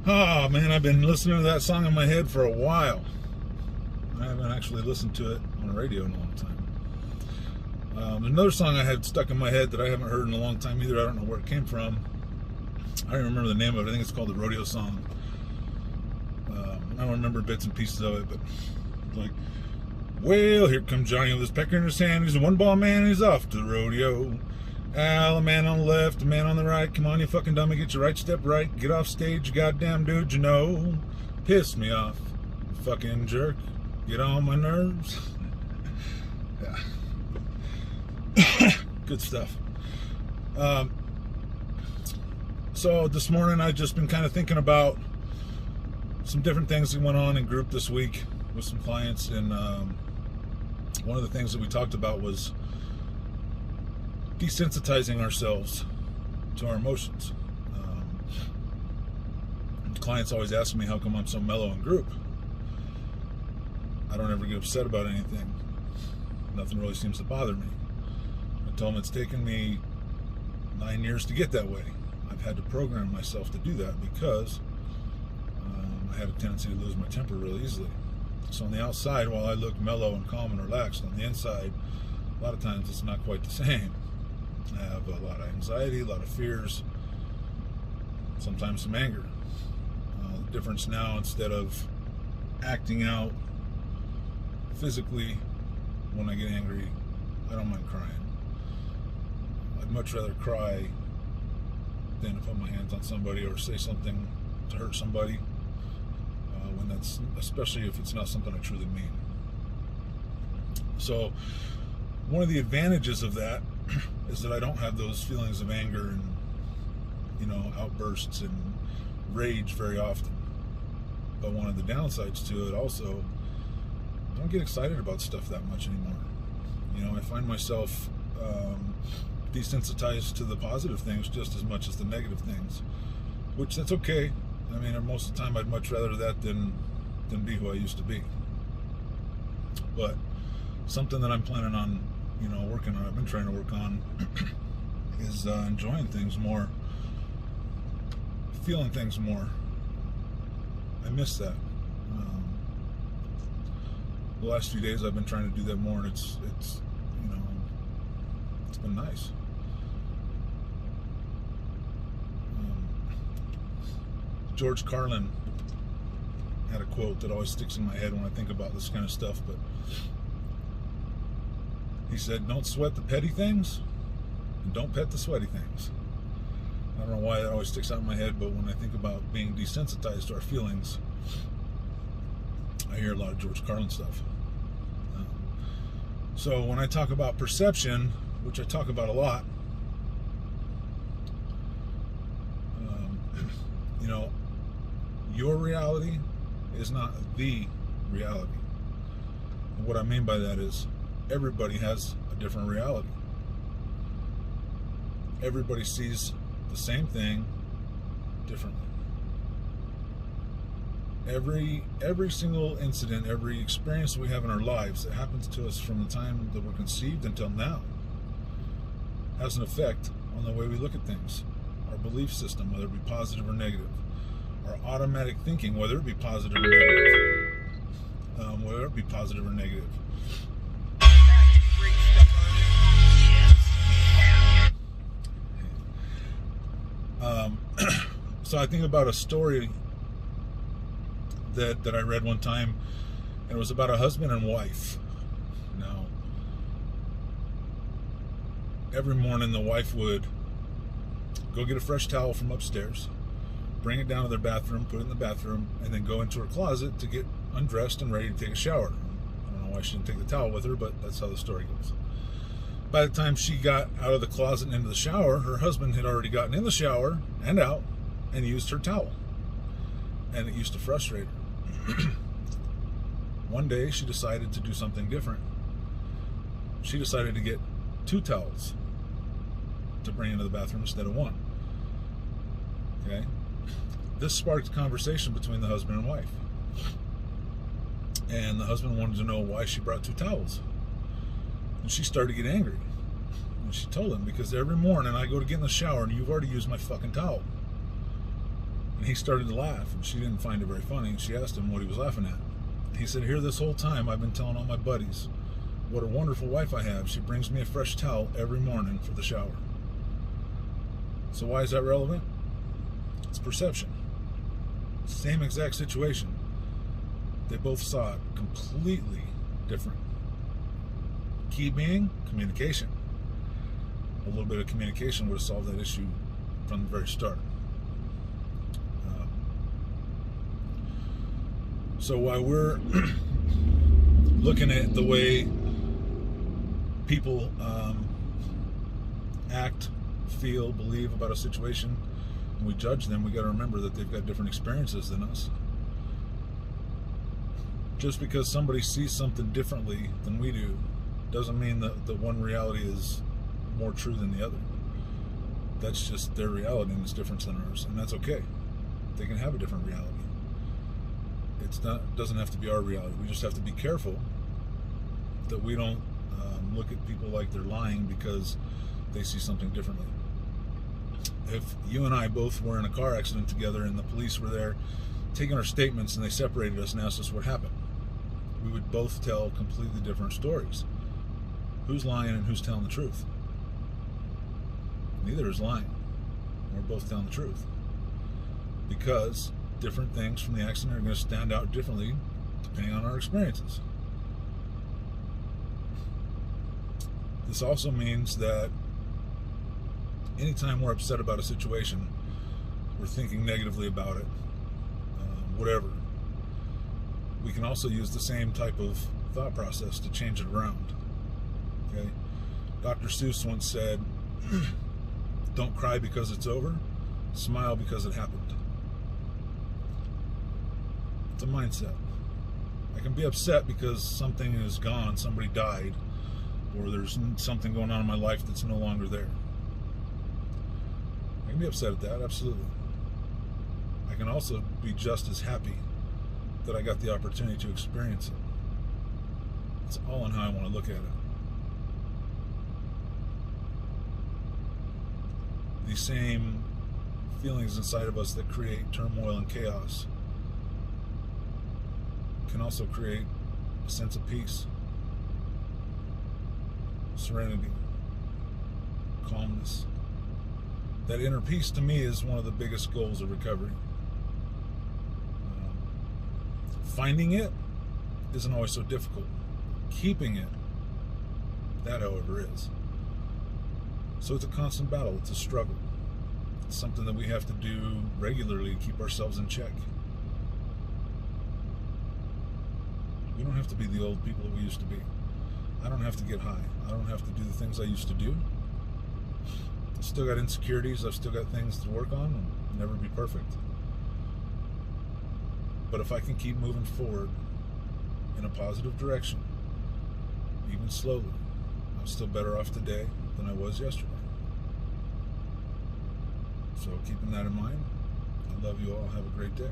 Oh man, I've been listening to that song in my head for a while. I haven't actually listened to it on the radio in a long time. Another song I had stuck in my head that I haven't heard in a long time either. I don't know where it came from. I don't remember the name of it. I think it's called the Rodeo Song. I don't remember bits and pieces of it, but like, well, here comes Johnny with his pecker in his hand. He's a one-ball man, he's off to the rodeo. Al, a man on the left, a man on the right. Come on, you fucking dummy, get your right step right. Get off stage, you goddamn dude, you know. Piss me off, you fucking jerk. Get on my nerves. Yeah. Good stuff. So this morning I've just been kind of thinking about some different things that went on in group this week with some clients, and one of the things that we talked about was desensitizing ourselves to our emotions. Clients always ask me how come I'm so mellow in group. I don't ever get upset about anything. Nothing really seems to bother me. I tell them it's taken me 9 years to get that way. I've had to program myself to do that because I had a tendency to lose my temper really easily. So on the outside, while I look mellow and calm and relaxed, on the inside, a lot of times it's not quite the same. I have a lot of anxiety, a lot of fears, sometimes some anger. The difference now, instead of acting out physically when I get angry, I don't mind crying. I'd much rather cry than to put my hands on somebody or say something to hurt somebody, when that's, especially if it's not something I truly mean. So one of the advantages of that is that I don't have those feelings of anger and, you know, outbursts and rage very often. But one of the downsides to it also, I don't get excited about stuff that much anymore. You know, I find myself desensitized to the positive things just as much as the negative things, which that's okay. I mean, most of the time I'd much rather that than be who I used to be. But something that I'm planning on, you know, working on, I've been trying to work on, is enjoying things more, feeling things more. I miss that. The last few days I've been trying to do that more, and it's you know, it's been nice. George Carlin had a quote that always sticks in my head when I think about this kind of stuff, but he said, "Don't sweat the petty things, and don't pet the sweaty things." I don't know why that always sticks out in my head, but when I think about being desensitized to our feelings, I hear a lot of George Carlin stuff. So when I talk about perception, which I talk about a lot, you know, your reality is not the reality. And what I mean by that is everybody has a different reality. Everybody sees the same thing differently. Every single incident, every experience we have in our lives that happens to us from the time that we're conceived until now has an effect on the way we look at things. Our belief system, whether it be positive or negative. Our automatic thinking, whether it be positive or negative. Whether it be positive or negative. So I think about a story that I read one time, and it was about a husband and wife. Now, every morning the wife would go get a fresh towel from upstairs, bring it down to their bathroom, put it in the bathroom, and then go into her closet to get undressed and ready to take a shower. I don't know why she didn't take the towel with her, but that's how the story goes. By the time she got out of the closet and into the shower, her husband had already gotten in the shower and out and used her towel. And it used to frustrate her. One day she decided to do something different. She decided to get 2 towels to bring into the bathroom instead of 1. Okay? This sparked conversation between the husband and wife. And the husband wanted to know why she brought 2 towels. And she started to get angry. And she told him, because every morning I go to get in the shower and you've already used my fucking towel. And he started to laugh, and she didn't find it very funny. She asked him what he was laughing at. He said, "Here, this whole time I've been telling all my buddies what a wonderful wife I have. She brings me a fresh towel every morning for the shower." So why is that relevant? It's perception. Same exact situation. They both saw it completely different. Key being communication. A little bit of communication would have solved that issue from the very start. So while we're looking at the way people act, feel, believe about a situation, and we judge them, we got to remember that they've got different experiences than us. Just because somebody sees something differently than we do doesn't mean that the one reality is more true than the other. That's just their reality, and it's different than ours, and that's okay. They can have a different reality. It doesn't have to be our reality. We just have to be careful that we don't look at people like they're lying because they see something differently. If you and I both were in a car accident together and the police were there taking our statements and they separated us and asked us what happened, we would both tell completely different stories. Who's lying and who's telling the truth? Neither is lying. We're both telling the truth. Because different things from the accident are going to stand out differently depending on our experiences. This also means that anytime we're upset about a situation, we're thinking negatively about it, whatever, we can also use the same type of thought process to change it around. Okay? Dr. Seuss once said, "Don't cry because it's over, smile because it happened." It's a mindset. I can be upset because something is gone, somebody died, or there's something going on in my life that's no longer there. I can be upset at that, absolutely. I can also be just as happy that I got the opportunity to experience it. It's all in how I want to look at it. These same feelings inside of us that create turmoil and chaos can also create a sense of peace, serenity, calmness. That inner peace, to me, is one of the biggest goals of recovery. Finding it isn't always so difficult. Keeping it, that, however, is. So it's a constant battle. It's a struggle. It's something that we have to do regularly to keep ourselves in check. We don't have to be the old people that we used to be. I don't have to get high. I don't have to do the things I used to do. I've still got insecurities. I've still got things to work on and never be perfect. But if I can keep moving forward in a positive direction, even slowly, I'm still better off today than I was yesterday. So keeping that in mind, I love you all. Have a great day.